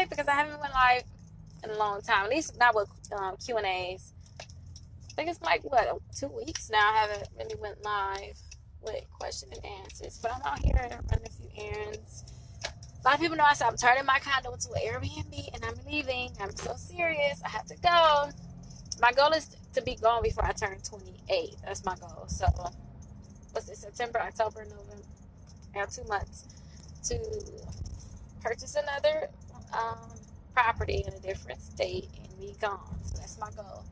live because I haven't went live in a long time. At least not with Q&As. I think it's like, what, 2 weeks now I haven't really went live with question and answers. But I'm out here running a few errands. A lot of people know I said I'm turning my condo into an Airbnb and I'm leaving. I'm so serious. I have to go. My goal is to be gone before I turn 28. That's my goal. So, what's it, September, October, November? I have 2 months to purchase another property in a different state and be gone. So, that's my goal.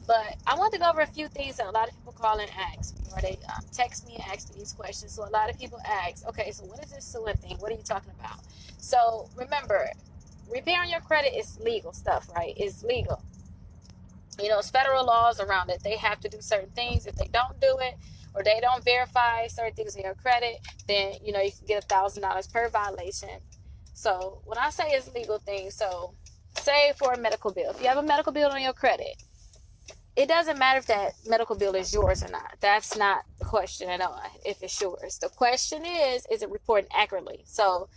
But I want to go over a few things that a lot of people call and ask me, or they text me and ask me these questions. So a lot of people ask, okay, so what is this suing thing? What are you talking about? So remember, repairing your credit is legal stuff, right? It's legal. You know, it's federal laws around it. They have to do certain things. If they don't do it, or they don't verify certain things in your credit, then, you know, you can get $1,000 per violation. So when I say it's legal things, so say for a medical bill, if you have a medical bill on your credit, it doesn't matter if that medical bill is yours or not. That's not the question at all, if it's yours. The question is it reported accurately? So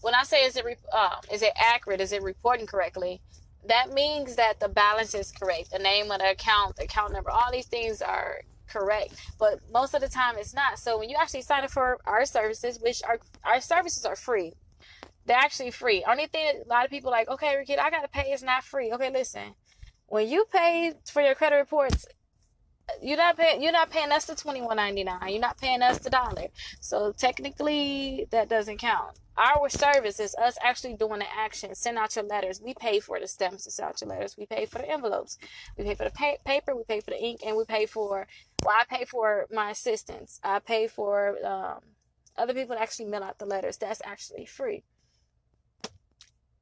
when I say is it accurate, is it reporting correctly, that means that the balance is correct. The name of the account number, all these things are correct. But most of the time it's not. So when you actually sign up for our services, which our services are free, they're actually free. Only thing a lot of people like, okay, Rickita, I got to pay. It's not free. Okay, listen. When you pay for your credit reports, you're not paying us the $21.99. You're not paying us the $1. So technically, that doesn't count. Our service is us actually doing the action. Send out your letters. We pay for the stamps to send out your letters. We pay for the envelopes. We pay for the paper. We pay for the ink, and we pay for. Well, I pay for my assistants. I pay for other people to actually mail out the letters. That's actually free.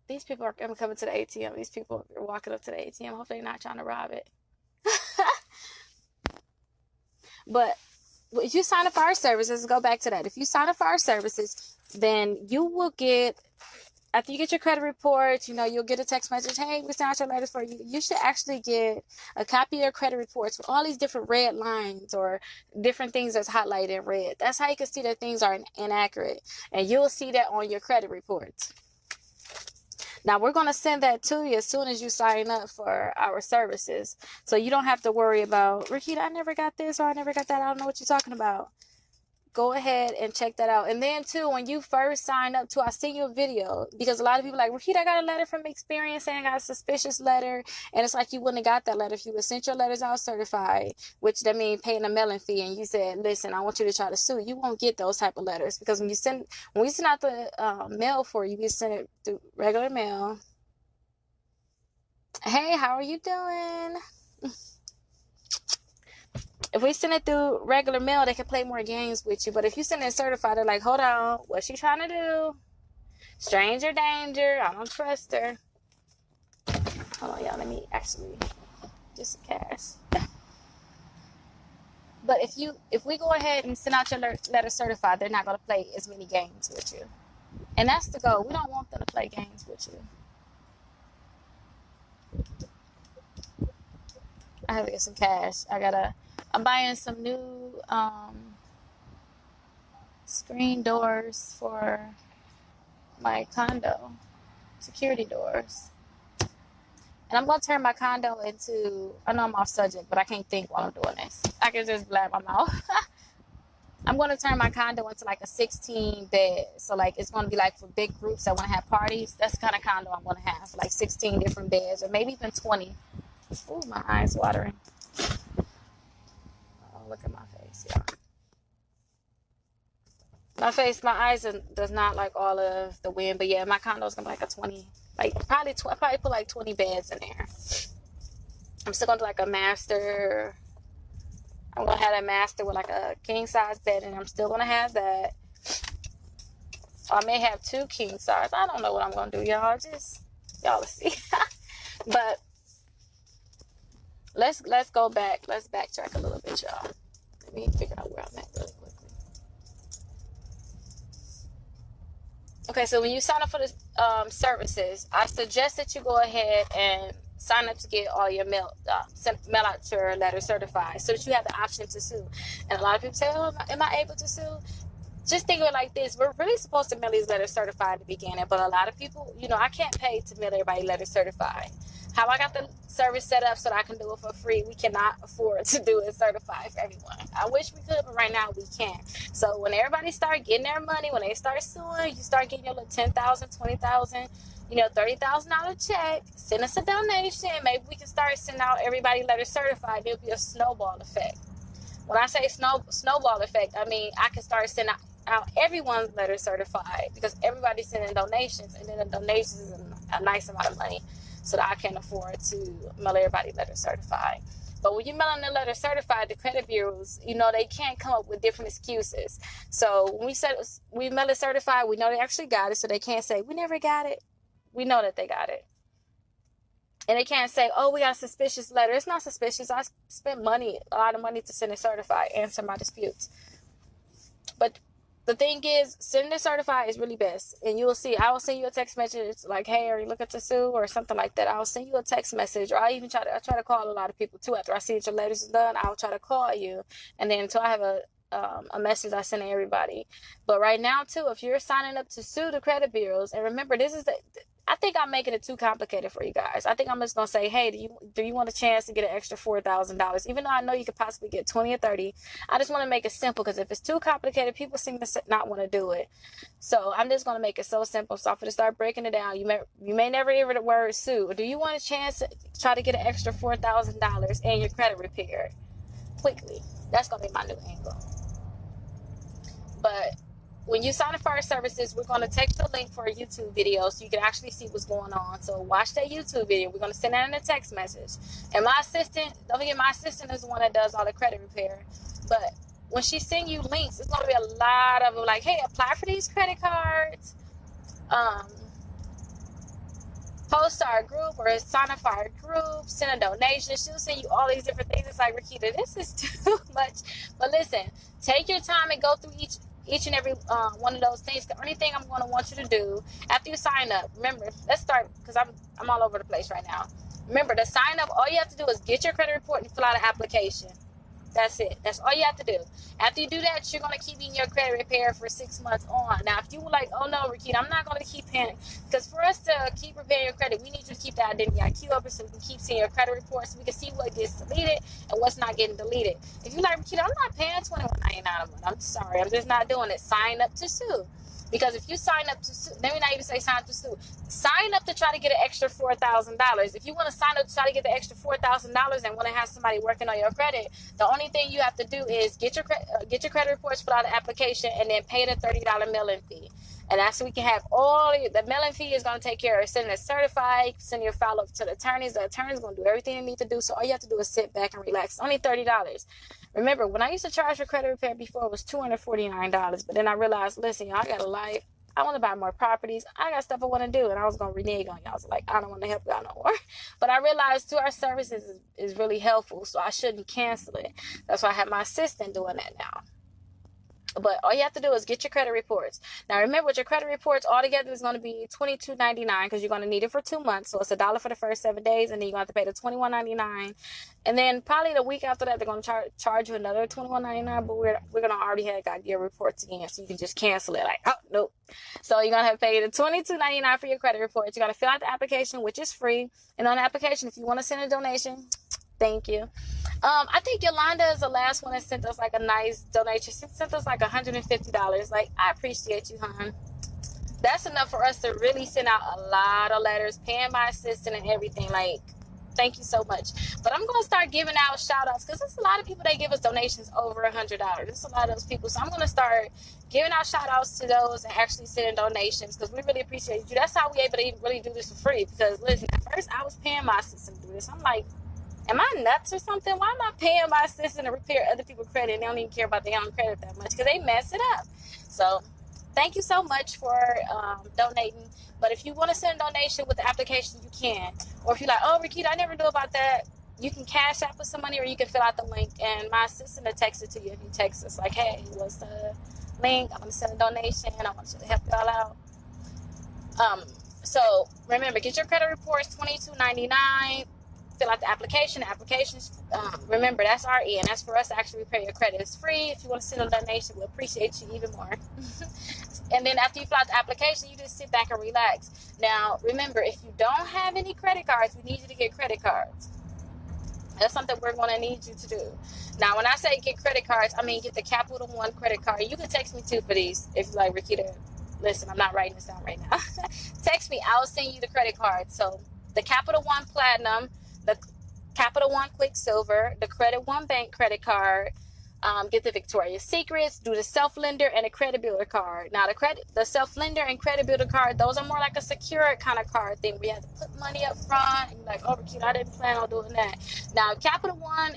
These people are coming to the ATM. These people are walking up to the ATM. Hopefully they're not trying to rob it. But if you sign up for our services, go back to that. If you sign up for our services, then you will get, after you get your credit report, you know, you'll get a text message. Hey, we sent out your letters for you. You should actually get a copy of your credit reports with all these different red lines or different things that's highlighted in red. That's how you can see that things are inaccurate. And you'll see that on your credit reports. Now, we're going to send that to you as soon as you sign up for our services. So you don't have to worry about, Rickita, I never got this or I never got that. I don't know what you're talking about. Go ahead and check that out. And then, too, when you first sign up, too, I'll send you a video. Because a lot of people are like, Rickita, I got a letter from Experience saying I got a suspicious letter. And it's like you wouldn't have got that letter if you would sent your letters out certified, which that means paying a mailing fee. And you said, listen, I want you to try to sue. You won't get those type of letters. Because when we send out the mail for you, we send it through regular mail. Hey, how are you doing? If we send it through regular mail, they can play more games with you. But if you send it certified, they're like, hold on, what's she trying to do? Stranger danger. I don't trust her. Hold on, y'all. Let me actually just cash. But if we go ahead and send out your letter certified, they're not going to play as many games with you. And that's the goal. We don't want them to play games with you. I have to get some cash. I'm buying some new screen doors for my condo, security doors. And I'm going to turn my condo into, I know I'm off subject, but I can't think while I'm doing this. I can just blab my mouth. I'm going to turn my condo into like a 16 bed. So like it's going to be like for big groups that want to have parties. That's the kind of condo I'm going to have. Like 16 different beds or maybe even 20. Ooh, my eyes watering. Oh, look at my face, y'all. My eyes does not like all of the wind. But yeah, my condo is going to be like a 20. Like probably put like 20 beds in there. I'm still going to do like a master. I'm going to have a master with like a king size bed. And I'm still going to have that. Or I may have 2 king size. I don't know what I'm going to do, y'all. Y'all will see. But let's go back. Let's backtrack a little bit, y'all. Let me figure out where I'm at really quickly. Okay, so when you sign up for the services, I suggest that you go ahead and sign up to get all your mail out your letter certified so that you have the option to sue. And a lot of people say, oh, am I able to sue? just think of it like this. We're really supposed to mail these letters certified at the beginning, but a lot of people, you know, I can't pay to mail everybody letters certified. How I got the service set up so that I can do it for free, we cannot afford to do it certified for everyone. I wish we could, but right now we can't. So when everybody start getting their money, when they start suing, you start getting your little $10,000, $20,000, you know, $30,000 check, send us a donation. Maybe we can start sending out everybody letters certified. There'll be a snowball effect. When I say snowball effect, I mean I can start sending out everyone's letter certified because everybody's sending donations, and then the donations is a nice amount of money so that I can afford to mail everybody letter certified. But when you're mailing the letter certified, the credit bureaus, you know, they can't come up with different excuses. So when we said we mail it certified, we know they actually got it, so they can't say we never got it. We know that they got it. And they can't say, oh, we got a suspicious letter. It's not suspicious. I spent money, a lot of money to send it certified, answer my disputes. But the thing is, sending it certified is really best. And you will see, I will send you a text message like, hey, are you looking to sue or something like that? I'll send you a text message, or I try to call a lot of people too. After I see that your letters are done, I'll try to call you. And then until I have a message I send to everybody. But right now too, if you're signing up to sue the credit bureaus, and remember, I think I'm making it too complicated for you guys. I think I'm just going to say, hey, do you want a chance to get an extra $4,000? Even though I know you could possibly get 20 or 30, I just want to make it simple, because if it's too complicated, people seem to not want to do it. So I'm just going to make it so simple. So I'm going to start breaking it down. You may never hear the word sue. Do you want a chance to try to get an extra $4,000 and your credit repaired quickly? That's going to be my new angle. But when you sign up for our services, we're going to text the link for a YouTube video so you can actually see what's going on. So watch that YouTube video. We're going to send that in a text message. And my assistant, don't forget, my assistant is the one that does all the credit repair. But when she sends you links, it's going to be a lot of them like, hey, apply for these credit cards. Post to our group or sign up for our group, send a donation. She'll send you all these different things. It's like, Rickita, this is too much. But listen, take your time and go through each and every one of those things. The only thing I'm going to want you to do after you sign up, remember, let's start, because I'm all over the place right now. Remember, to sign up, all you have to do is get your credit report and fill out an application. That's it. That's all you have to do. After you do that, you're going to keep getting your credit repair for 6 months on. Now, if you were like, oh no, Rickita, I'm not going to keep paying, because for us to keep repairing your credit, we need you to keep the identity IQ open so we can keep seeing your credit reports, so we can see what gets deleted and what's not getting deleted. If you're like, Rickita, I'm not paying $21.99 a month, I'm sorry, I'm just not doing it. Sign up to sue. Because if you sign up to sue, let me not even say sign up to sue. Sign up to try to get an extra $4,000. If you want to sign up to try to get the extra $4,000 and want to have somebody working on your credit, the only thing you have to do is get your credit reports, fill out an application, and then pay the $30 mailing fee. And that's so we can have the mailing fee is going to take care of sending it certified, send your file up to the attorneys. The attorney's going to do everything they need to do. So all you have to do is sit back and relax. It's only $30. Remember, when I used to charge for credit repair before, it was $249. But then I realized, listen, y'all, I got a life. I want to buy more properties. I got stuff I want to do. And I was going to renege on y'all. I was like, I don't want to help y'all no more. But I realized, too, our services is really helpful. So I shouldn't cancel it. That's why I have my assistant doing that now. But all you have to do is get your credit reports. Now, remember, with your credit reports, altogether is going to be $22.99 because you're going to need it for 2 months. So it's $1 for the first 7 days, and then you're going to have to pay the $21.99. And then probably the week after that, they're going to charge you another $21.99. But we're going to already have got your reports again, so you can just cancel it. Like, oh, nope. So you're going to have to pay the $22.99 for your credit reports. You're going to fill out the application, which is free. And on the application, if you want to send a donation, thank you. I think Yolanda is the last one that sent us like a nice donation. She sent us like $150. Like, I appreciate you, hon. That's enough for us to really send out a lot of letters, paying my assistant and everything. Like, thank you so much. But I'm going to start giving out shout outs, because there's a lot of people that give us donations over $100. There's a lot of those people. So I'm going to start giving out shout outs to those and actually sending donations, because we really appreciate you. That's how we able to really do this for free. Because listen, at first I was paying my assistant to do this. I'm like, am I nuts or something? Why am I paying my assistant to repair other people's credit and they don't even care about their own credit that much? Because they mess it up. So thank you so much for donating. But if you want to send a donation with the application, you can. Or if you're like, oh, Rickita, I never knew about that, you can cash out for some money, or you can fill out the link. And my assistant will text it to you if you text us. Like, hey, what's the link? I'm going to send a donation. I want you to help y'all out. So remember, get your credit reports, $22.99. fill out the application. The applications, remember, that's RE, and that's for us to actually repair your credit. It's free. If you want to send a donation, we'll appreciate you even more. And then after you fill out the application, you just sit back and relax. Now, remember, if you don't have any credit cards, we need you to get credit cards. That's something we're going to need you to do. Now, when I say get credit cards, I mean get the Capital One credit card. You can text me too for these if you like, Rickita. Listen, I'm not writing this down right now. Text me. I'll send you the credit card. So the Capital One Platinum, the Capital One Quicksilver, the Credit One Bank credit card. Get the Victoria's Secrets, do the self-lender, and a credit builder card. Now, the self-lender and credit builder card, those are more like a secure kind of card thing where you have to put money up front. And you're like, oh, Rickita, I didn't plan on doing that. Now, if Capital One,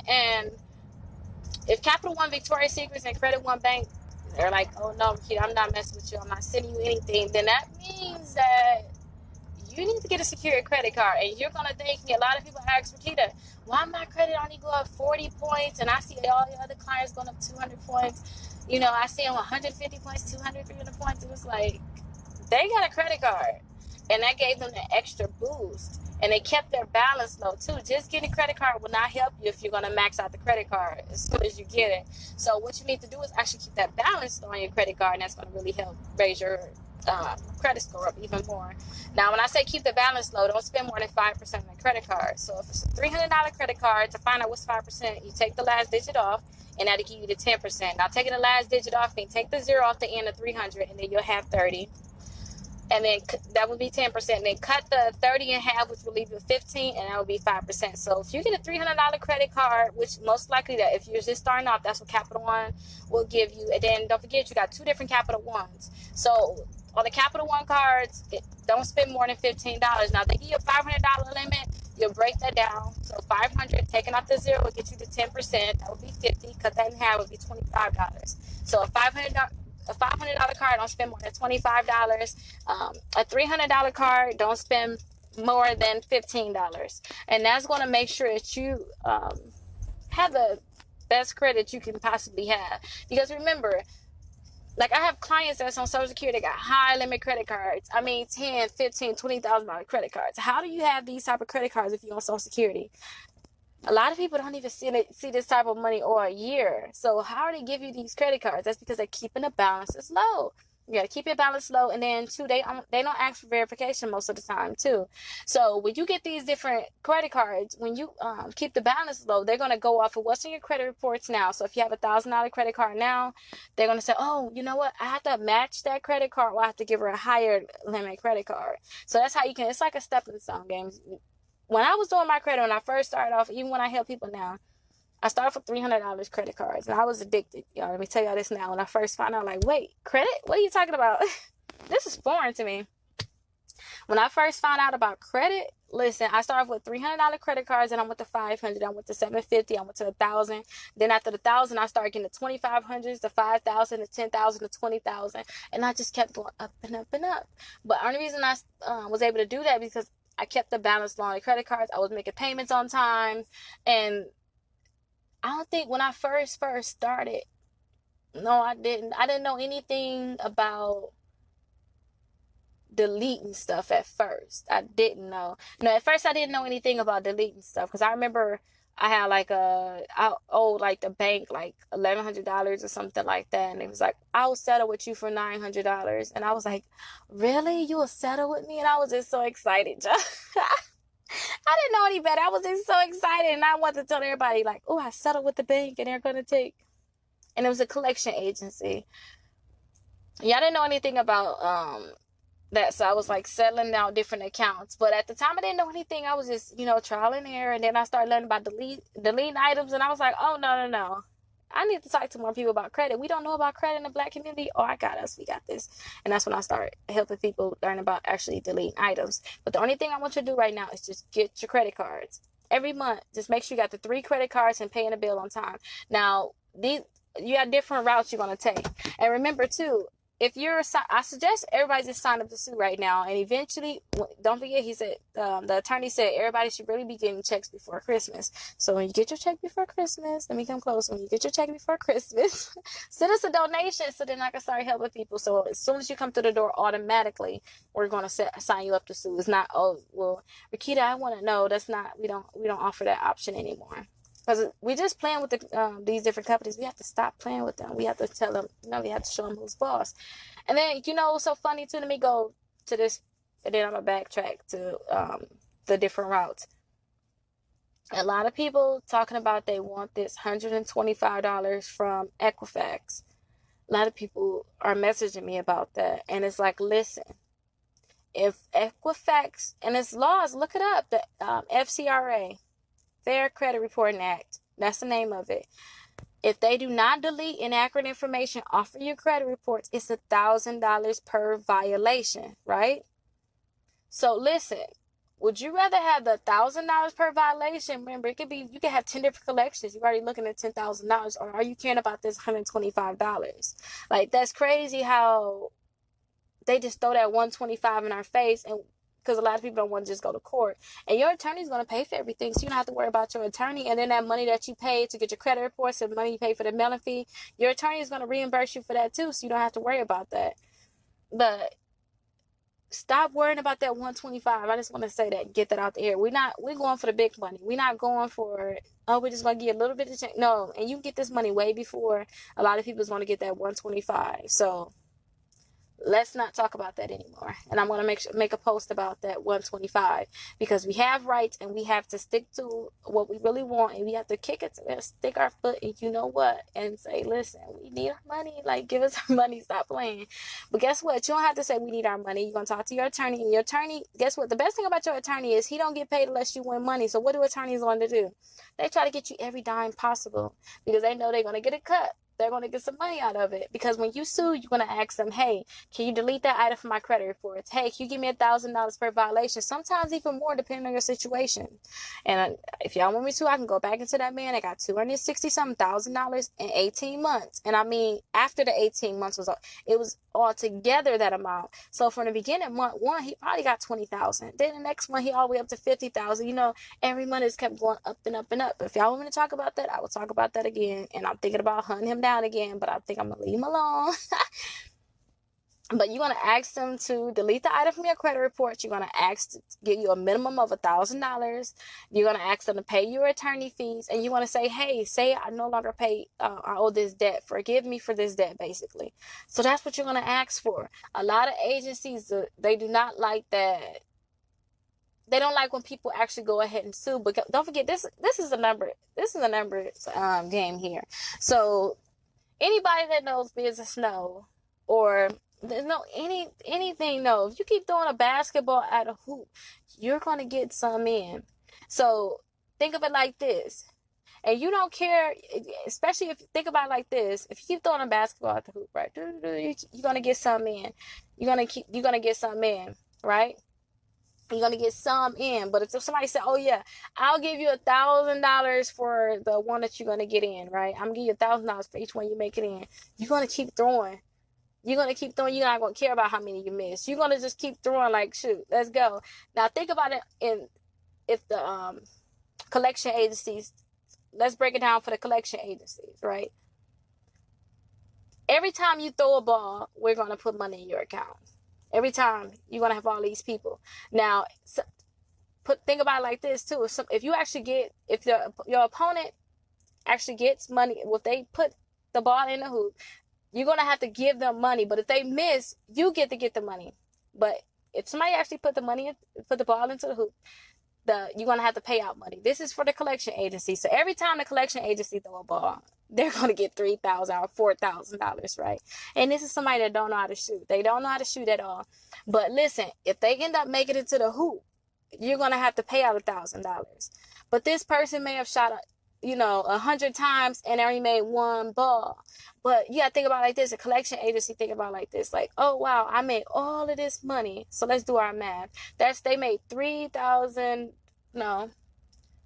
Victoria's Secrets, and Credit One Bank, they're like, oh, no, Rickita, I'm not messing with you. I'm not sending you anything. Then that means that you need to get a secured credit card. And you're going to thank me. A lot of people ask, Rickita, why my credit only go up 40 points and I see all the other clients going up 200 points? You know, I see them 150 points, 200, 300 points. It was like, they got a credit card. And that gave them an extra boost. And they kept their balance low, too. Just getting a credit card will not help you if you're going to max out the credit card as soon as you get it. So what you need to do is actually keep that balance low on your credit card, and that's going to really help raise your credit score up even more. Now, when I say keep the balance low, don't spend more than 5% on the credit card. So if it's a $300 credit card, to find out what's 5%, you take the last digit off, and that'll give you the 10%. Now, taking the last digit off, you take the 0 off the end of 300, and then you'll have 30. And then that would be 10%. And then cut the 30 in half, which will leave you 15, and that would be 5%. So if you get a $300 credit card, which most likely that if you're just starting off, that's what Capital One will give you. And then don't forget, you got 2 different Capital Ones. So on the Capital One cards, don't spend more than $15. Now, they give you a $500 limit. You'll break that down. So 500, taking off the 0 will get you to 10%. That would be 50. Cut that in half would be $25. So a $500 card, don't spend more than $25. A $300 card, don't spend more than $15. And that's going to make sure that you have the best credit you can possibly have. Because remember, like I have clients that's on Social Security, they got high limit credit cards. I mean, $10,000, $15,000, $20,000 credit cards. How do you have these type of credit cards if you're on Social Security? A lot of people don't even see this type of money or a year. So how do they give you these credit cards? That's because they're keeping the balances low. You got to keep your balance low. And then, too, they don't ask for verification most of the time, too. So when you get these different credit cards, when you keep the balance low, they're going to go off of what's in your credit reports now. So if you have a $1,000 credit card now, they're going to say, oh, you know what? I have to match that credit card. Well, I have to give her a higher limit credit card. So that's how you can – it's like a stepping stone game. When I was doing my credit, when I first started off, even when I help people now, I started with $300 credit cards, and I was addicted. Y'all, let me tell y'all this now. When I first found out, like, wait, credit? What are you talking about? This is foreign to me. When I first found out about credit, listen, I started with $300 credit cards, and I went to $500, I went to $750, I went to $1,000. Then after the $1,000, I started getting the $2,500s, the $5,000, the $10,000, the $20,000, and I just kept going up and up and up. But the only reason I was able to do that because I kept the balance low on the credit cards. I was making payments on time, and I don't think when I first started, no, I didn't know anything about deleting stuff at first. I didn't know. No, at first I didn't know anything about deleting stuff because I remember I had I owed like the bank like $1,100 or something like that, and it was like, I will settle with you for $900, and I was like, really? You will settle with me? And I was just so excited. I didn't know any better. I was just so excited, and I wanted to tell everybody, like, oh, I settled with the bank, and they're going to take, and it was a collection agency. Yeah, I didn't know anything about that, so I was, like, settling out different accounts, but at the time, I didn't know anything. I was just, trial and error, and then I started learning about deleting items, and I was like, oh, no. I need to talk to more people about credit. We don't know about credit in the Black community. Oh, I got us. We got this. And that's when I started helping people learn about actually deleting items. But the only thing I want you to do right now is just get your credit cards. Every month, just make sure you got the 3 credit cards and paying the bill on time. Now, you have different routes you're going to take. And remember, too, I suggest everybody just sign up to sue right now. And eventually, don't forget, he said, the attorney said everybody should really be getting checks before Christmas. So when you get your check before Christmas, let me come close. When you get your check before Christmas, send us a donation so then I can start helping people. So as soon as you come to the door, automatically, we're going to sign you up to sue. It's not, oh, well, Rickita, I want to know. That's not, we don't offer that option anymore. Because we just playing with these different companies. We have to stop playing with them. We have to tell them, we have to show them who's boss. And then, what's so funny too? Let me go to this, and then I'm going to backtrack to the different routes. A lot of people talking about they want this $125 from Equifax. A lot of people are messaging me about that. And it's like, listen, if Equifax, and its laws, look it up, the FCRA, Fair Credit Reporting Act, that's the name of it. If they do not delete inaccurate information off of your credit reports, it's $1,000 per violation, right? So listen, would you rather have the $1,000 per violation? Remember, you can have 10 different collections. You're already looking at $10,000, or are you caring about this $125? Like, that's crazy how they just throw that $125 in our face, and because a lot of people don't want to just go to court. And your attorney's going to pay for everything, so you don't have to worry about your attorney. And then that money that you paid to get your credit reports, and money you pay for the mailing fee, your attorney is going to reimburse you for that too, so you don't have to worry about that. But stop worrying about that $125. I just want to say that, get that out the air. We're going for the big money. We're not going for, oh, we're just going to get a little bit of change. No, and you can get this money way before a lot of people's going to get that $125. So let's not talk about that anymore. And I'm going to make a post about that $125, because we have rights and we have to stick to what we really want, and we have to stick our foot in, and say, listen, we need our money. Like, give us our money. Stop playing. But guess what? You don't have to say we need our money. You're going to talk to your attorney, and your attorney, guess what? The best thing about your attorney is he don't get paid unless you win money. So what do attorneys want to do? They try to get you every dime possible, because they know they're going to get a cut. They're going to get some money out of it, because when you sue, you're going to ask them, hey, can you delete that item from my credit reports? Hey, can you give me $1,000 per violation? Sometimes even more, depending on your situation. And if y'all want me to, I can go back into that man. I got $260,000 in 18 months. And I mean, after the 18 months it was altogether that amount. So from the beginning, month one, he probably got $20,000. Then the next month, he all the way up to $50,000. Every month it's kept going up and up and up. If y'all want me to talk about that, I will talk about that again. And I'm thinking about hunting him down again, but I think I'm gonna leave him alone. But you're going to ask them to delete the item from your credit report. You're going to ask to give you a minimum of $1,000. You're going to ask them to pay your attorney fees. And you want to say, hey, say I no longer I owe this debt. Forgive me for this debt, basically. So that's what you're going to ask for. A lot of agencies, they do not like that. They don't like when people actually go ahead and sue. But don't forget, this is a number. This is a numbers game here. So anybody that knows business know, or there's anything, no. If you keep throwing a basketball at a hoop, you're going to get some in. So think of it like this. And you don't care, especially if you think about it like this. If you keep throwing a basketball at the hoop, right, you're going to get some in. You're going to get some in, right? You're going to get some in. But if somebody said, oh yeah, I'll give you $1,000 for the one that you're going to get in, right? I'm going to give you $1,000 for each one you make it in. You're going to keep throwing. You're going to keep throwing. You're not going to care about how many you miss. You're going to just keep throwing, like, shoot, let's go. Now, think about it if the collection agencies, let's break it down for the collection agencies, right? Every time you throw a ball, we're going to put money in your account. Every time you're going to have all these people. Now, think about it like this, too. If you actually if your opponent actually gets money, if they put the ball in the hoop, you're going to have to give them money. But if they miss, you get to get the money. But if somebody actually put the ball into the hoop, you're going to have to pay out money. This is for the collection agency. So every time the collection agency throw a ball, they're going to get $3,000 or $4,000, right? And this is somebody that don't know how to shoot. They don't know how to shoot at all. But listen, if they end up making it to the hoop, you're going to have to pay out $1,000. But this person may have shot 100 times and only made one ball. But you got to think about it like this. A collection agency think about it like this. Like, oh, wow, I made all of this money. So let's do our math. They made $3,000. No.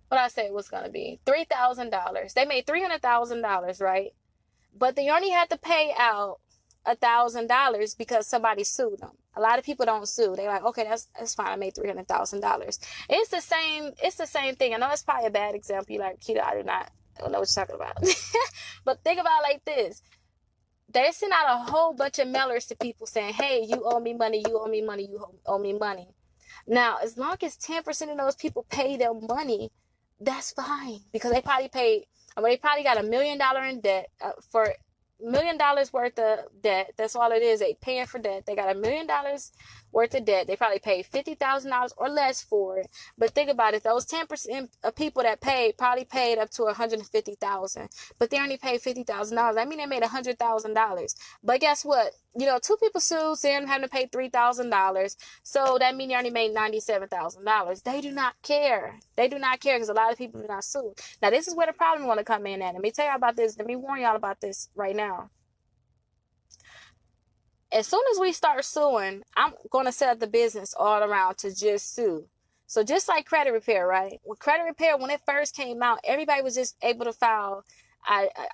What I said was going to be $3,000. They made $300,000, right? But they only had to pay out $1,000 because somebody sued them. A lot of people don't sue. They're like, okay, that's fine. I made $300,000. It's the same thing. I know it's probably a bad example. You're like, Kita, I don't know what you're talking about. But think about it like this. They send out a whole bunch of mailers to people saying, hey, you owe me money, you owe me money, you owe me money. Now, as long as 10% of those people pay their money, that's fine. Because they probably got $1 million in debt for $1 million worth of debt. That's all it is. They paying for debt. They got $1 million worth of debt. They probably paid $50,000 or less for it. But think about it. Those 10% of people that paid probably paid up to $150,000. But they only paid $50,000. I mean, they made $100,000. But guess what? Two people sued, so they're having to pay $3,000. So that means they only made $97,000. They do not care. They do not care because a lot of people do not sue. Now, this is where the problem want to come in at. Let me tell y'all about this. Let me warn y'all about this right now. As soon as we start suing, I'm going to set up the business all around to just sue. So just like credit repair, right? With credit repair, when it first came out, everybody was just able to file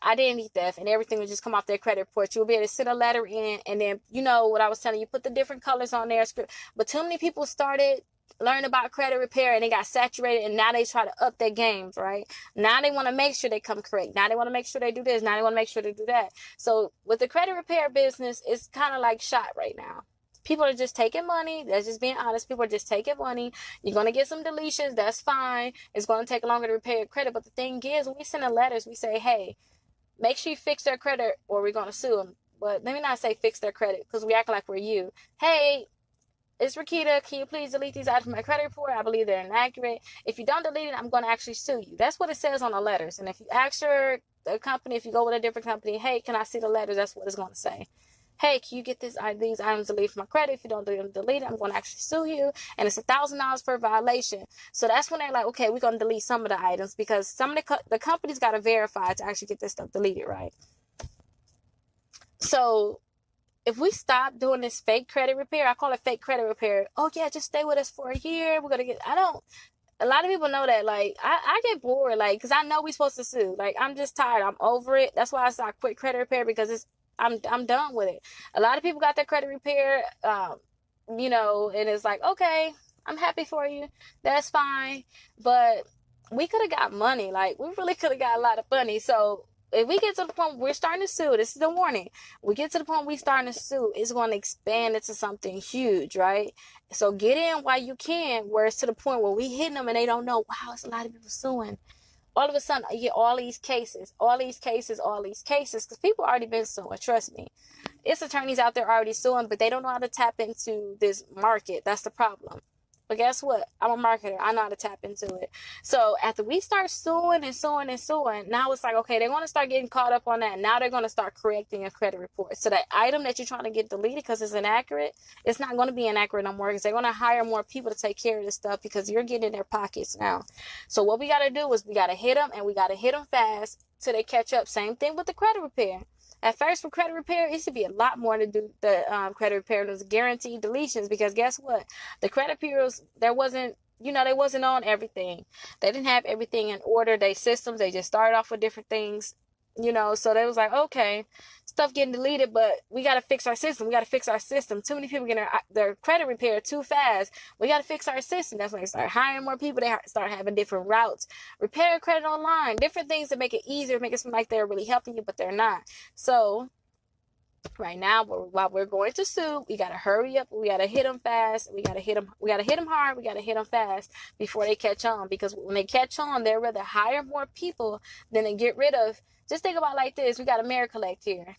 identity theft and everything would just come off their credit report. You'll be able to send a letter in and then, what I was telling you, put the different colors on there. But too many people started learning about credit repair and they got saturated and now they try to up their games, right? Now they want to make sure they come correct. Now they want to make sure they do this. Now they want to make sure they do that. So with the credit repair business, it's kind of like shot right now. People are just taking money. That's just being honest. People are just taking money. You're going to get some deletions. That's fine. It's going to take longer to repair your credit. But the thing is, when we send in letters, we say, hey, make sure you fix their credit or we're going to sue them. But let me not say fix their credit because we act like we're you. Hey, it's Rickita. Can you please delete these items from my credit report? I believe they're inaccurate. If you don't delete it, I'm going to actually sue you. That's what it says on the letters. And if you ask the company, if you go with a different company, hey, can I see the letters? That's what it's going to say. Hey, can you get these items deleted from my credit? If you don't delete it, I'm going to actually sue you. And it's $1,000 per violation. So that's when they're like, okay, we're going to delete some of the items because some of the companies got to verify to actually get this stuff deleted, right? So if we stop doing this fake credit repair, I call it fake credit repair. Oh yeah, just stay with us for a year. We're going to get, a lot of people know that, like, I get bored, like, because I know we're supposed to sue. Like, I'm just tired. I'm over it. That's why I said I quit credit repair because I'm done with it. A lot of people got their credit repair, and it's like, okay, I'm happy for you. That's fine. But we could have got money. Like, we really could have got a lot of money. So if we get to the point we're starting to sue, this is the warning. We get to the point we're starting to sue, it's going to expand into something huge, right? So get in while you can, where it's to the point where we hitting them and they don't know, wow, it's a lot of people suing. All of a sudden, you get all these cases, because people already been suing, trust me. It's attorneys out there already suing, but they don't know how to tap into this market. That's the problem. But guess what? I'm a marketer. I know how to tap into it. So after we start suing, now it's like, okay, they want to start getting caught up on that. Now they're going to start correcting your credit report. So that item that you're trying to get deleted because it's inaccurate, it's not going to be inaccurate no more because they're going to hire more people to take care of this stuff because you're getting in their pockets now. So what we got to do is we got to hit them and we got to hit them fast till they catch up. Same thing with the credit repair. At first, for credit repair, it used to be a lot more to do the credit repair. It was guaranteed deletions because guess what? The credit bureaus, they wasn't on everything. They didn't have everything in order. They systems, they just started off with different things, so they was like, okay, stuff getting deleted, but we got to fix our system. Too many people getting their credit repaired too fast. We got to fix our system. That's when they start hiring more people. They start having different routes. Repair credit online. Different things to make it easier, make it seem like they're really helping you, but they're not. So right now, while we're going to sue, we got to hurry up. We got to hit them fast. We got to hit them hard. We got to hit them fast before they catch on. Because when they catch on, they'd rather hire more people than they get rid of. Just think about it like this. We got AmeriCollect here.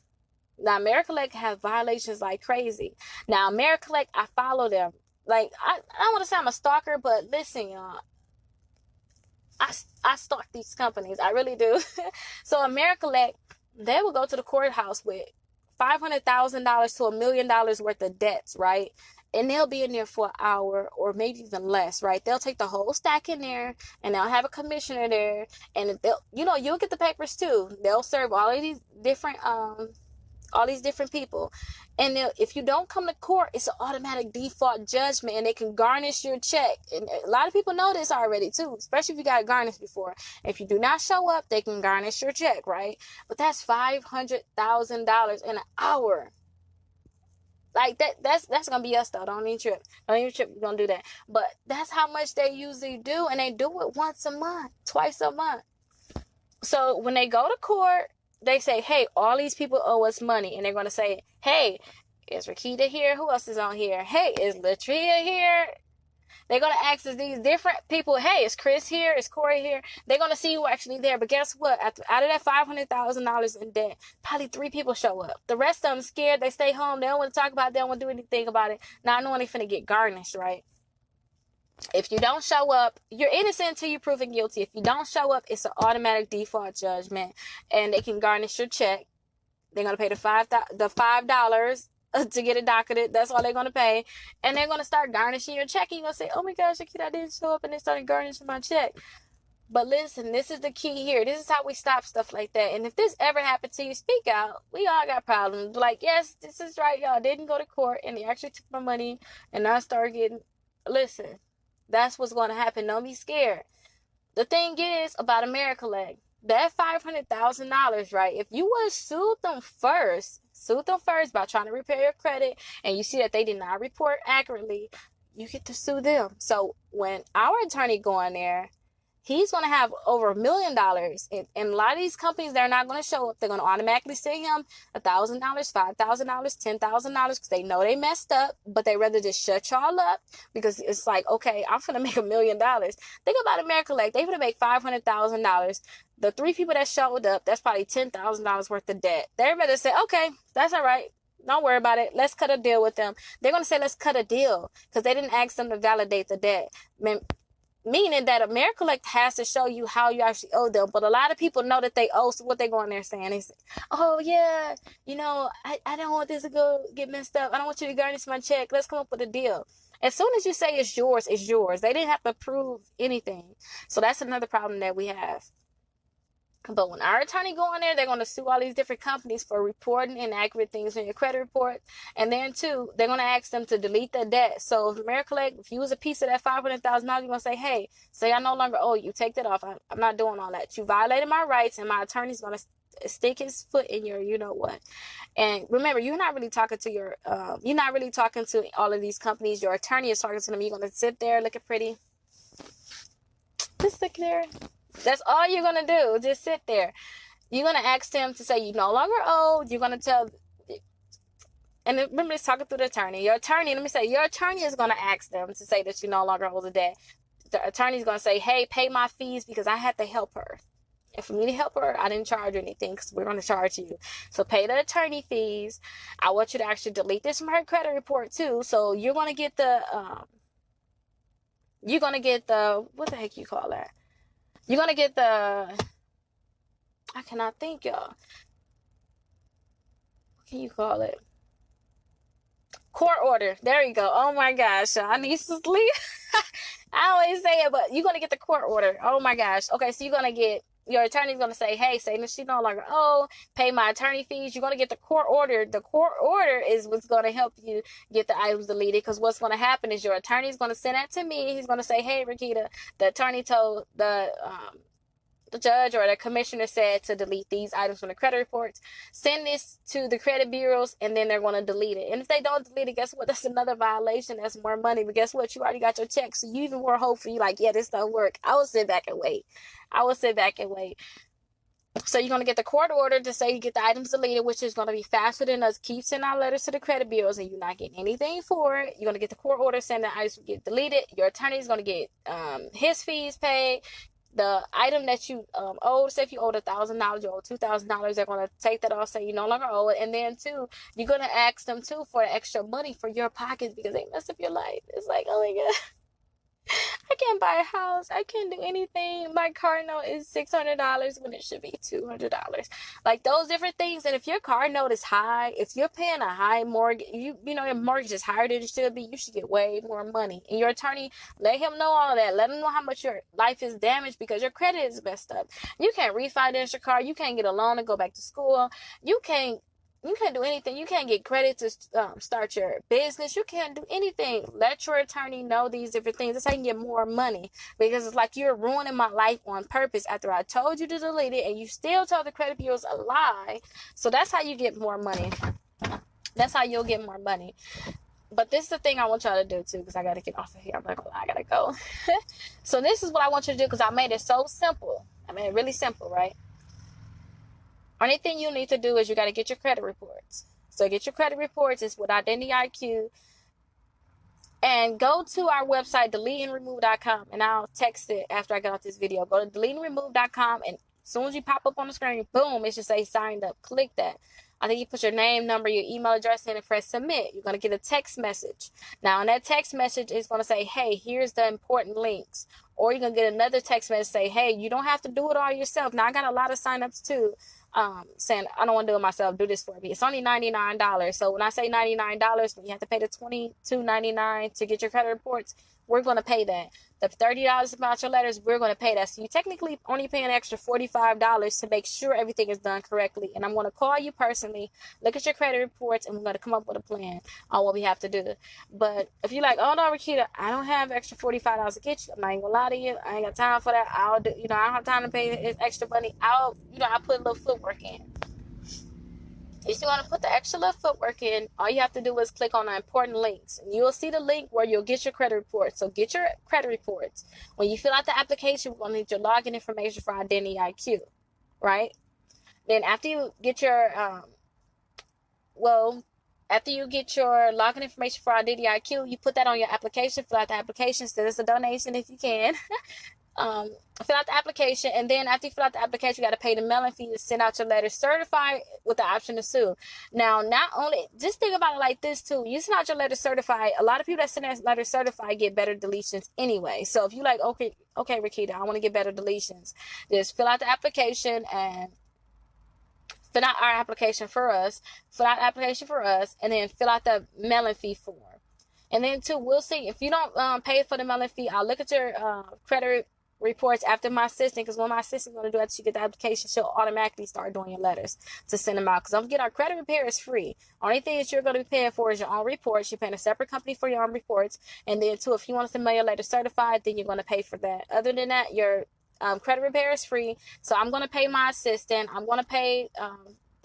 Now, AmeriCollect have violations like crazy. Now, AmeriCollect, I follow them. Like, I don't want to say I'm a stalker, but listen, y'all. I stalk these companies. I really do. So, AmeriCollect, they will go to the courthouse with $500,000 to $1 million worth of debts, right? And they'll be in there for an hour or maybe even less, right? They'll take the whole stack in there and they'll have a commissioner there and they'll, you'll get the papers too. They'll serve all of these different people. And if you don't come to court, it's an automatic default judgment and they can garnish your check. And a lot of people know this already too, especially if you got garnished before. If you do not show up, they can garnish your check, right? But that's $500,000 in an hour. Like that's gonna be us though. Don't even trip. Don't even trip. We're gonna do that. But that's how much they usually do, and they do it once a month, twice a month. So when they go to court, they say, hey, all these people owe us money. And they're going to say, hey, is Rickita here? Who else is on here? Hey, is Latria here? They're going to ask these different people, hey, is Chris here? Is Corey here? They're going to see who actually there. But guess what? Out of that $500,000 in debt, probably 3 people show up. The rest of them scared. They stay home. They don't want to talk about it. They don't want to do anything about it. Not knowing they're finna get garnished, right? If you don't show up, you're innocent until you're proven guilty. If you don't show up, it's an automatic default judgment, and they can garnish your check. They're gonna pay the $5 to get it docketed. That's all they're gonna pay, and they're gonna start garnishing your check. And you're gonna say, "Oh my gosh, kid, I didn't show up," and they started garnishing my check. But listen, this is the key here. This is how we stop stuff like that. And if this ever happened to you, speak out. We all got problems. Like, yes, this is right. Y'all didn't go to court, and they actually took my money, and I started getting. Listen. That's what's going to happen. Don't be scared. The thing is about America-Leg, that $500,000, right? If you would have sued them first by trying to repair your credit, and you see that they did not report accurately, you get to sue them. So when our attorney go in there, he's going to have over $1 million. And a lot of these companies, they're not going to show up. They're going to automatically send him $1,000, $5,000, $10,000 because they know they messed up, but they rather just shut y'all up because it's like, okay, I'm going to make $1 million. Think about America-Leg. They would make $500,000. The 3 people that showed up, that's probably $10,000 worth of debt. They're rather say, okay, that's all right. Don't worry about it. Let's cut a deal with them. They're going to say, let's cut a deal because they didn't ask them to validate the debt. Meaning that America-Leg has to show you how you actually owe them. But a lot of people know that they owe, so what they go in there saying? They say, oh, yeah, I don't want this to go get messed up. I don't want you to garnish my check. Let's come up with a deal. As soon as you say it's yours, it's yours. They didn't have to prove anything. So that's another problem that we have. But when our attorney go in there, they're going to sue all these different companies for reporting inaccurate things in your credit report. And then, too, they're going to ask them to delete the debt. So if America-Leg, if you was a piece of that $500,000, you're going to say, hey, say I no longer owe you. Take that off. I'm not doing all that. You violated my rights, and my attorney's going to stick his foot in your you-know-what. And remember, you're not really talking to all of these companies. Your attorney is talking to them. You're going to sit there looking pretty. Just sit there. That's all you're going to do. Just sit there. You're going to ask them to say you no longer owe. You're going to tell. And remember, it's talking through the attorney. Your attorney is going to ask them to say that you no longer owe the debt. The attorney is going to say, hey, pay my fees because I had to help her. And for me to help her, I didn't charge her anything because we're going to charge you. So pay the attorney fees. I want you to actually delete this from her credit report too. So you're going to get what the heck you call that? You're going to get I cannot think, y'all. What can you call it? Court order. There you go. Oh my gosh. I need to sleep. I always say it, but you're going to get the court order. Oh my gosh. Okay, so you're going to get, your attorney's going to say, hey, say that she no longer owe, pay my attorney fees. You're going to get the court order. The court order is what's going to help you get the items deleted, because what's going to happen is your attorney's going to send that to me. He's going to say, hey, Rickita, the attorney told the judge or the commissioner said to delete these items from the credit reports. Send this to the credit bureaus, and then they're going to delete it. And if they don't delete it, guess what? That's another violation. That's more money. But guess what? You already got your check, so you even more hopeful. You're like, yeah, this don't work. I will sit back and wait. So you're going to get the court order to say you get the items deleted, which is going to be faster than us keep sending out letters to the credit bureaus, and you're not getting anything for it. You're going to get the court order saying the items get deleted. Your attorney is going to get his fees paid. The item that you owed, say if you owed $1,000, you owe $2,000, they're going to take that off, say you no longer owe it. And then, too, you're going to ask them, too, for extra money for your pockets because they messed up your life. It's like, oh, my God. I can't buy a house. I can't do anything. My car note is $600 when it should be $200. Like those different things. And if your car note is high, if you're paying a high mortgage, you know your mortgage is higher than it should be, you should get way more money. And your attorney, let him know all of that. Let him know how much your life is damaged because your credit is messed up. You can't refinance your car. You can't get a loan to go back to school. You can't do anything. You can't get credit to start your business. You can't do anything. Let your attorney know these different things. That's how you can get more money, because it's like you're ruining my life on purpose after I told you to delete it and you still tell the credit bureaus a lie. So that's how you get more money. That's how you'll get more money. But this is the thing I want y'all to do too, because I got to get off of here. I'm not gonna lie, I gotta go. So this is what I want you to do, because I made it so simple. I made it really simple, right? Only thing you need to do is you got to get your credit reports. So get your credit reports. It's with Identity IQ. And go to our website, deleteandremove.com, and I'll text it after I get off this video. Go to deleteandremove.com, and as soon as you pop up on the screen, boom, it should say signed up. Click that. I think you put your name, number, your email address in and press submit. You're going to get a text message. Now, in that text message, it's going to say, hey, here's the important links. Or you're going to get another text message say, hey, you don't have to do it all yourself. Now, I got a lot of signups too. Saying I don't want to do it myself, do this for me. It's only $99. So when I say $99, when you have to pay the $22.99 to get your credit reports, we're going to pay that. The $30 about your letters, we're going to pay that. So you technically only pay an extra $45 to make sure everything is done correctly. And I'm going to call you personally, look at your credit reports, and we're going to come up with a plan on what we have to do. But if you're like, oh no, Rickita, I don't have extra $45 to get you, I'm not even going to lie to you. I ain't got time for that. I don't have time to pay extra money. I'll put a little footwork in. If you want to put the extra little footwork in, all you have to do is click on the important links. And you'll see the link where you'll get your credit report. So get your credit reports. When you fill out the application, we're going to need your login information for Identity IQ, right? Then after you get your, after you get your login information for Identity IQ, you put that on your application, fill out the application, send us a donation if you can. Fill out the application, and then after you fill out the application, you got to pay the mailing fee to send out your letter certified with the option to sue. Now, not only, just think about it like this too. You send out your letter certified. A lot of people that send their letter certified get better deletions anyway. So if you like, okay, Rickita, I want to get better deletions, just fill out the application and fill out our application for us. Fill out the application for us, and then fill out the mailing fee form. And then too, we'll see if you don't pay for the mailing fee. I'll look at your credit reports after my assistant, because when my assistant going to do it, she get the application, she'll automatically start doing your letters to send them out. Because don't forget, our credit repair is free. Only thing that you're going to be paying for is your own reports. You're paying a separate company for your own reports. And then too, if you want to send your letter certified, then you're going to pay for that. Other than that, your credit repair is free. So I'm going to pay my assistant. I'm going to pay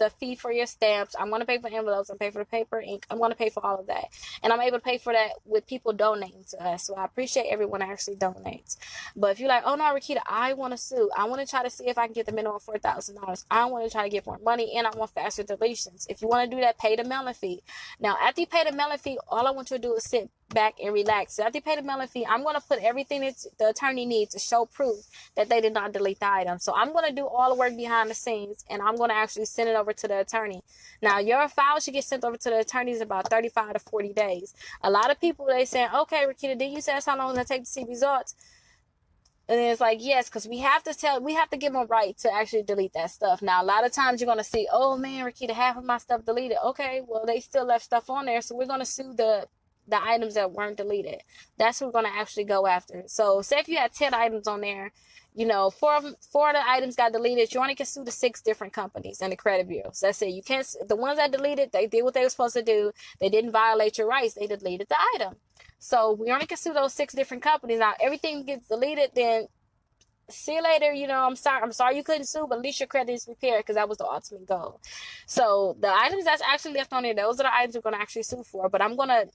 the fee for your stamps. I'm going to pay for envelopes. I'm pay for the paper, ink. I'm going to pay for all of that. And I'm able to pay for that with people donating to us. So I appreciate everyone that actually donates. But if you're like, oh no, Rickita, I want to sue. I want to try to see if I can get the minimum $4,000. I want to try to get more money, and I want faster deletions. If you want to do that, pay the mailing fee. Now, after you pay the mailing fee, all I want you to do is sit back and relax. So after you pay the mailing fee, I'm going to put everything that the attorney needs to show proof that they did not delete the item. So I'm going to do all the work behind the scenes, and I'm going to actually send it over to the attorney. Now, your file should get sent over to the attorneys in about 35 to 40 days. A lot of people, they say, okay, Rickita, did you say that's how long it's going to take to see results? And then it's like, yes, because we have to give them a right to actually delete that stuff. Now, a lot of times you're going to see, oh man, Rickita, half of my stuff deleted. Okay, well, they still left stuff on there. So we're going to sue the items that weren't deleted. That's what we're going to actually go after. So say if you had 10 items on there, four of the items got deleted, you only can sue the 6 different companies and the credit bureaus. That's it. You can't, the ones that deleted, they did what they were supposed to do. They didn't violate your rights. They deleted the item. So we only can sue those 6 different companies. Now, everything gets deleted, then see you later. I'm sorry you couldn't sue, but at least your credit is repaired, because that was the ultimate goal. So the items that's actually left on there, those are the items we're going to actually sue for. But I'm going to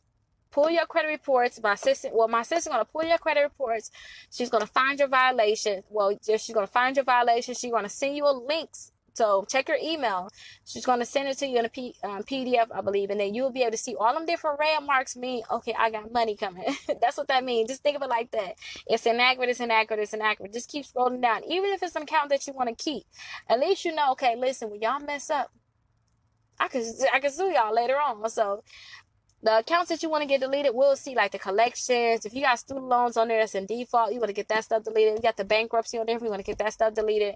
pull your credit reports. My assistant going to pull your credit reports. She's going to find your violation. She's going to find your violation. She's going to send you a link. So check your email. She's going to send it to you in a PDF, I believe. And then you'll be able to see all them different red marks mean, okay, I got money coming. That's what that means. Just think of it like that. It's inaccurate. Just keep scrolling down. Even if it's an account that you want to keep, at least you know, okay, listen, when y'all mess up, I can sue y'all later on. So the accounts that you want to get deleted, we'll see, like the collections. If you got student loans on there that's in default, you want to get that stuff deleted. You got the bankruptcy on there, we want to get that stuff deleted.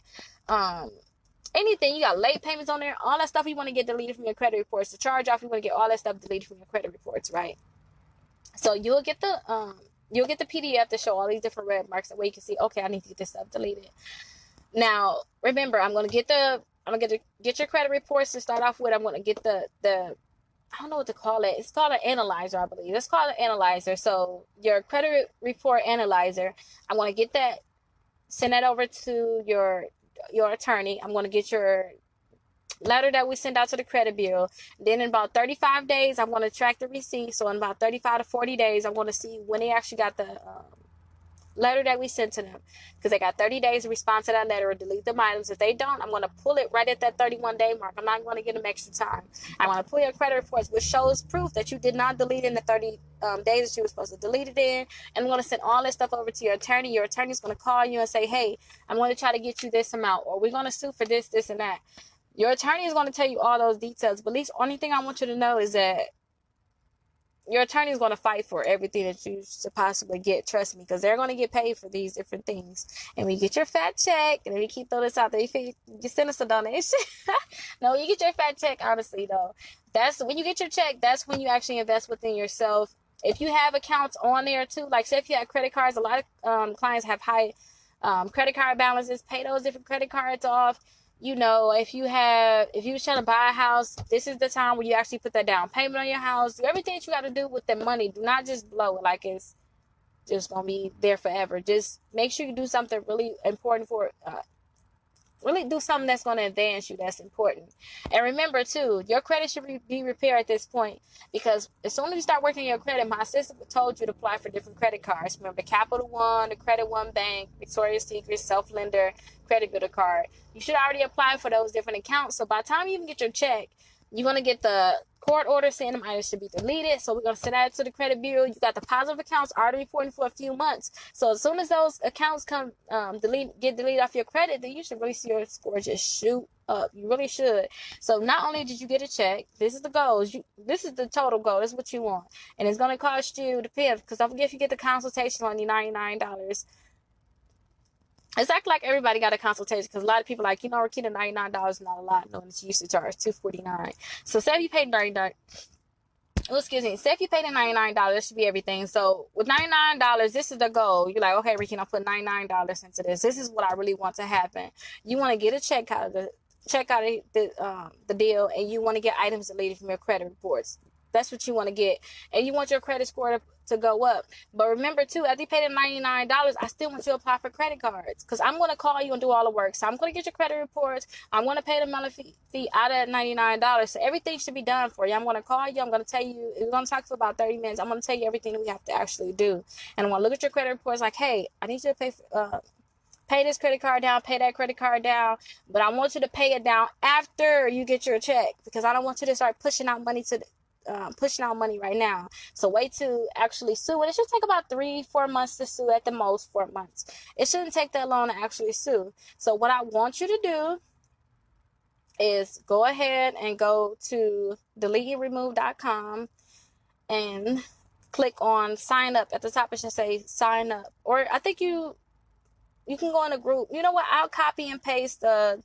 Anything, you got late payments on there, all that stuff you want to get deleted from your credit reports. The charge off, you want to get all that stuff deleted from your credit reports, right? So you'll get the PDF to show all these different red marks, that way you can see, okay, I need to get this stuff deleted. Now, remember, I'm gonna get your credit reports to start off with. I'm gonna get the I don't know what to call it. It's called an analyzer, I believe. It's called an analyzer. So your credit report analyzer, I'm going to get that, send that over to your attorney. I'm going to get your letter that we send out to the credit bureau. Then in about 35 days, I'm going to track the receipt. So in about 35 to 40 days, I'm going to see when they actually got the letter that we sent to them, because they got 30 days to respond to that letter or delete them items. If they don't, I'm going to pull it right at that 31-day mark. I'm not going to give them extra time. I'm going to pull your credit reports, which shows proof that you did not delete in the 30 days that you were supposed to delete it in. And I'm going to send all this stuff over to your attorney. Your attorney's going to call you and say, hey, I'm going to try to get you this amount, or we're going to sue for this, this, and that. Your attorney is going to tell you all those details, but at least only thing I want you to know is that your attorney is going to fight for everything that you should possibly get. Trust me, because they're going to get paid for these different things. And when you get your fat check, and we keep throwing this out there, you send us a donation. No, you get your fat check, honestly, though. That's when you get your check, that's when you actually invest within yourself. If you have accounts on there, too, like say if you have credit cards, a lot of clients have high credit card balances. Pay those different credit cards off. You know, if you're trying to buy a house, this is the time where you actually put that down payment on your house. Do everything that you got to do with the money. Do not just blow it like it's just going to be there forever. Just make sure you do something really important for really do something that's going to advance you, that's important. And remember, too, your credit should be repaired at this point, because as soon as you start working your credit, my assistant told you to apply for different credit cards. Remember, Capital One, the Credit One Bank, Victoria's Secret, Self-Lender, Credit Builder Card. You should already apply for those different accounts. So by the time you even get your check, you're going to get the court order saying them items should be deleted. So we're going to send that to the credit bureau. You got the positive accounts already reporting for a few months. So as soon as those accounts get deleted off your credit, then you should really see your score just shoot up. You really should. So not only did you get a check, this is the goals. This is the total goal. This is what you want. And it's going to cost you to pay, because don't forget, if you get the consultation on the $99, it's like everybody got a consultation, because a lot of people like, Rickita, $99 is not a lot. No, it's used to charge $249. So say if you paid $99. Say if you paid the $99, it should be everything. So with $99, this is the goal. You're like, okay, Rickita, I'll put $99 into this. This is what I really want to happen. You want to get a check out of the deal, and you want to get items deleted from your credit reports. That's what you want to get. And you want your credit score to go up. But remember, too, after you pay the $99, I still want you to apply for credit cards, because I'm going to call you and do all the work. So I'm going to get your credit reports. I'm going to pay the monthly fee out of that $99. So everything should be done for you. I'm going to call you. I'm going to tell you. We're going to talk for about 30 minutes. I'm going to tell you everything that we have to actually do. And I'm going to look at your credit reports like, hey, I need you to pay this credit card down, pay that credit card down, but I want you to pay it down after you get your check, because I don't want you to start pushing out money right now. So wait to actually sue. And it should take about 3-4 months to sue, at the most 4 months. It shouldn't take that long to actually sue. So what I want you to do is go ahead and go to deleteandremove.com and click on sign up. At the top it should say sign up. Or I think you can go in a group. You know what? I'll copy and paste the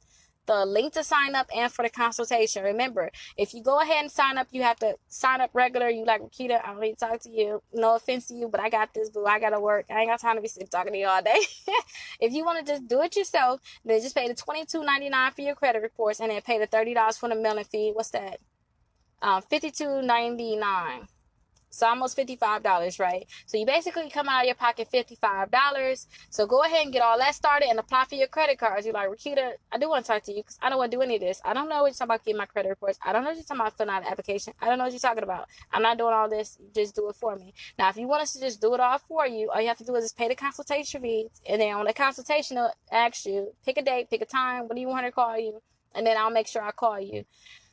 link to sign up and for the consultation. Remember, if you go ahead and sign up, you have to sign up regular. You like, Rickita, I don't need to talk to you. No offense to you, but I got this, boo. I got to work. I ain't got time to be sitting talking to you all day. If you want to just do it yourself, then just pay the $22.99 for your credit reports, and then pay the $30 for the mailing fee. What's that? $52.99. So almost $55, right? So you basically come out of your pocket $55. So go ahead and get all that started and apply for your credit cards. You're like, Rickita, I do want to talk to you, because I don't want to do any of this. I don't know what you're talking about getting my credit reports. I don't know what you're talking about filling out an application. I don't know what you're talking about. I'm not doing all this. You just do it for me. Now, if you want us to just do it all for you, all you have to do is just pay the consultation fee. And then on the consultation, it'll ask you, pick a date, pick a time. When do you want her to call you? And then I'll make sure I call you.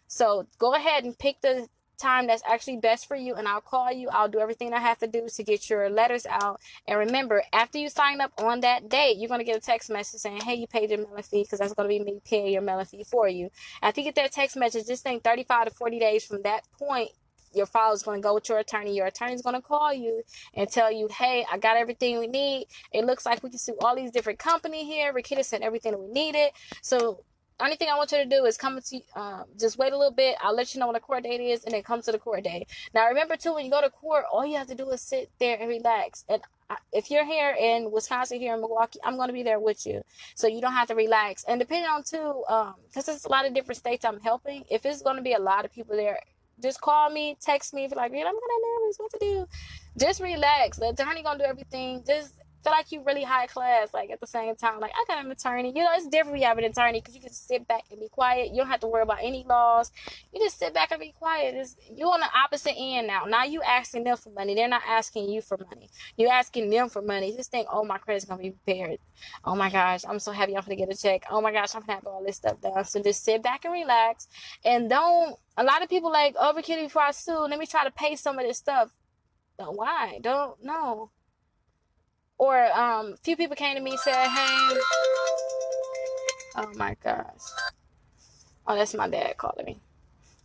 So go ahead and pick the time that's actually best for you, and I'll call you. I'll do everything I have to do to get your letters out. And remember, after you sign up on that date, you're going to get a text message saying, hey, you paid your mailing fee, because that's going to be me paying your mailing fee for you. After you get that text message, just think 35 to 40 days from that point, your file is going to go with your attorney. Your attorney is going to call you and tell you, hey, I got everything we need. It looks like we can sue all these different companies here. Rickita sent everything that we needed. So only thing I want you to do is come to, just wait a little bit. I'll let you know when the court date is, and then come to the court date. Now, remember, too, when you go to court, all you have to do is sit there and relax. And if you're here in Wisconsin, here in Milwaukee, I'm going to be there with you. So you don't have to relax. And depending on, too, because there's a lot of different states I'm helping, if it's going to be a lot of people there, just call me, text me. If you're like, I'm kind of nervous, what to do? Just relax. The attorney going to do everything. Just feel like you really high class. Like at the same time, like I got an attorney. You know, it's different when you have an attorney because you can sit back and be quiet. You don't have to worry about any laws. You just sit back and be quiet. You're on the opposite end now. Now you asking them for money. They're not asking you for money. You're asking them for money. Just think, oh, my credit's gonna be prepared. Oh my gosh, I'm so happy I'm gonna get a check. Oh my gosh, I'm gonna have all this stuff done. So just sit back and relax, and don't. A lot of people like, oh, Rickita, before I sue, let me try to pay some of this stuff. Why? Don't know. Or a few people came to me and said, hey, oh my gosh. Oh, that's my dad calling me.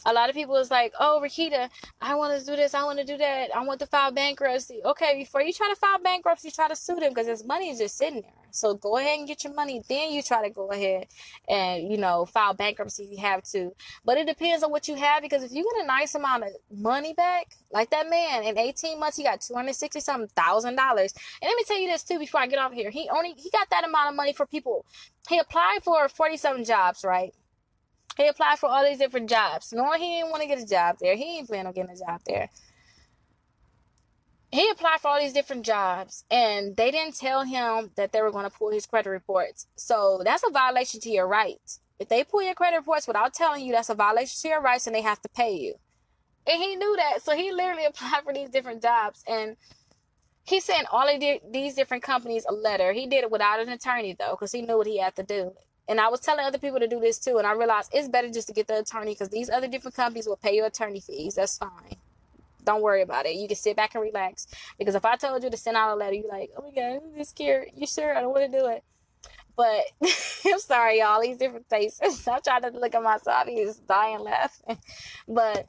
A lot of people is like, oh, Rickita, I want to do this, I want to do that, I want to file bankruptcy. Okay, before you try to file bankruptcy, try to sue them because his money is just sitting there. So go ahead and get your money. Then you try to go ahead and, file bankruptcy if you have to. But it depends on what you have, because if you get a nice amount of money back, like that man, in 18 months, he got $260-something thousand. And let me tell you this too before I get off here. He got that amount of money for people. He applied for 40-something jobs, right? He applied for all these different jobs. No, he didn't want to get a job there. He ain't planning on getting a job there. He applied for all these different jobs, and they didn't tell him that they were going to pull his credit reports. So that's a violation to your rights. If they pull your credit reports without telling you, that's a violation to your rights, and they have to pay you. And he knew that, so he literally applied for these different jobs, and he sent all of these different companies a letter. He did it without an attorney, though, because he knew what he had to do. And I was telling other people to do this too, and I realized it's better just to get the attorney, because these other different companies will pay you attorney fees. That's fine. Don't worry about it. You can sit back and relax. Because if I told you to send out a letter, you're like, oh my God, I'm just scared. You sure? I don't want to do it. But I'm sorry, y'all. These different faces. I'm trying to look at myself. He's dying laughing. But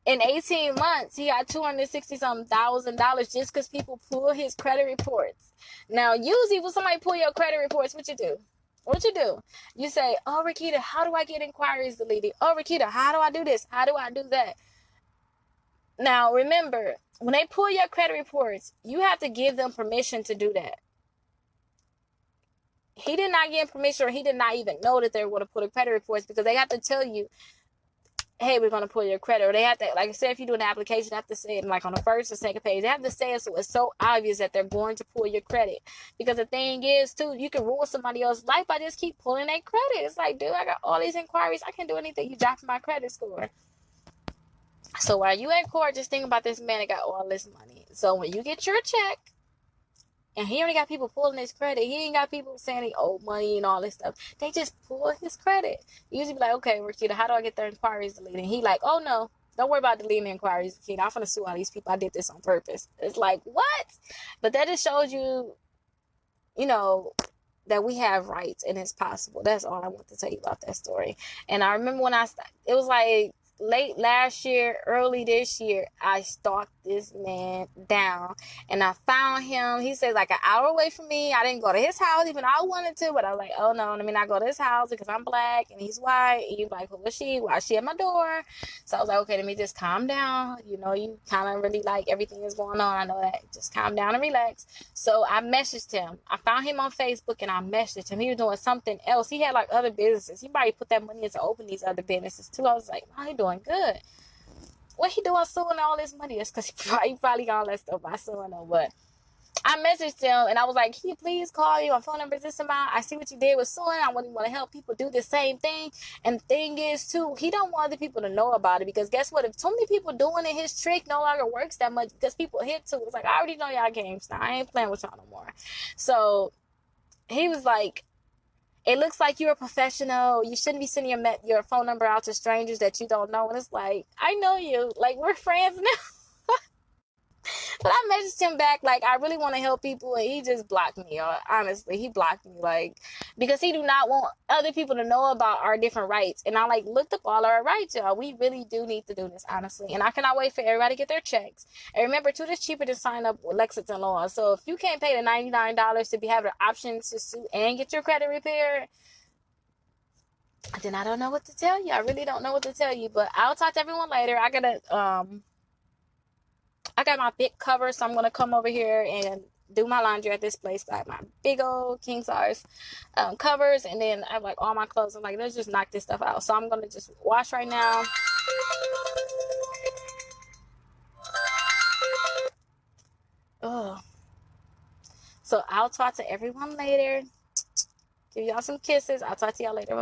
in 18 months, he got $260-something thousand just because people pull his credit reports. Now, usually when somebody pull your credit reports, what you do? What you do? You say, oh, Rickita, how do I get inquiries deleted? Oh, Rickita, how do I do this? How do I do that? Now, remember, when they pull your credit reports, you have to give them permission to do that. He did not give permission, or he did not even know that they were going to pull the credit reports, because they have to tell you, hey, we're going to pull your credit. Or they have to, like I said, if you do an application, they have to say it like on the first or second page. They have to say it so it's so obvious that they're going to pull your credit. Because the thing is, too, you can ruin somebody else's life by just keep pulling their credit. It's like, dude, I got all these inquiries. I can't do anything. You dropping my credit score. So while you at court, just think about this man that got all this money. So when you get your check, and he only got people pulling his credit. He ain't got people saying he owed money and all this stuff. They just pull his credit. You usually be like, okay, Rickita, how do I get their inquiries deleted? And he like, oh no, don't worry about deleting the inquiries, Rickita. I'm gonna sue all these people. I did this on purpose. It's like, what? But that just shows you, that we have rights and it's possible. That's all I want to tell you about that story. And I remember when it was like late last year, early this year, I stalked this man down, and I found him. He said like an hour away from me. I didn't go to his house even I wanted to, but I was like, oh no, let me not go to his house because I'm black and he's white. And he's like, who is she? Why is she at my door? So I was like, okay, let me just calm down. You kind of really like everything is going on. I know that. Just calm down and relax. So I messaged him. I found him on Facebook and I messaged him. He was doing something else. He had like other businesses. He probably put that money in to open these other businesses too. I was like, wow, he doing good. What he doing suing all this money? That's because he probably got all that stuff by suing them. But I messaged him and I was like, can you please call me? My phone number is this amount. I see what you did with suing. I want to help people do the same thing. And the thing is, too, he don't want other people to know about it, because guess what? If too many people doing it, his trick no longer works that much because people hit too. It's like, I already know y'all games now. I ain't playing with y'all no more. So he was like, it looks like you're a professional. You shouldn't be sending your phone number out to strangers that you don't know. And it's like, I know you. Like, we're friends now. But I messaged him back, like, I really want to help people. And he just blocked me. Honestly, he blocked me, like, because he do not want other people to know about our different rights. And I, like, looked up all our rights, y'all. We really do need to do this, honestly. And I cannot wait for everybody to get their checks. And remember, too, it's cheaper to sign up with Lexington Law. So if you can't pay the $99 to have the option to sue and get your credit repaired, then I don't know what to tell you. I really don't know what to tell you. But I'll talk to everyone later. I got my big cover, so I'm going to come over here and do my laundry at this place. I have my big old king size covers, and then I have like all my clothes. I'm like, let's just knock this stuff out. So I'm going to just wash right now. Oh, So I'll talk to everyone later. Give y'all some kisses. I'll talk to y'all later.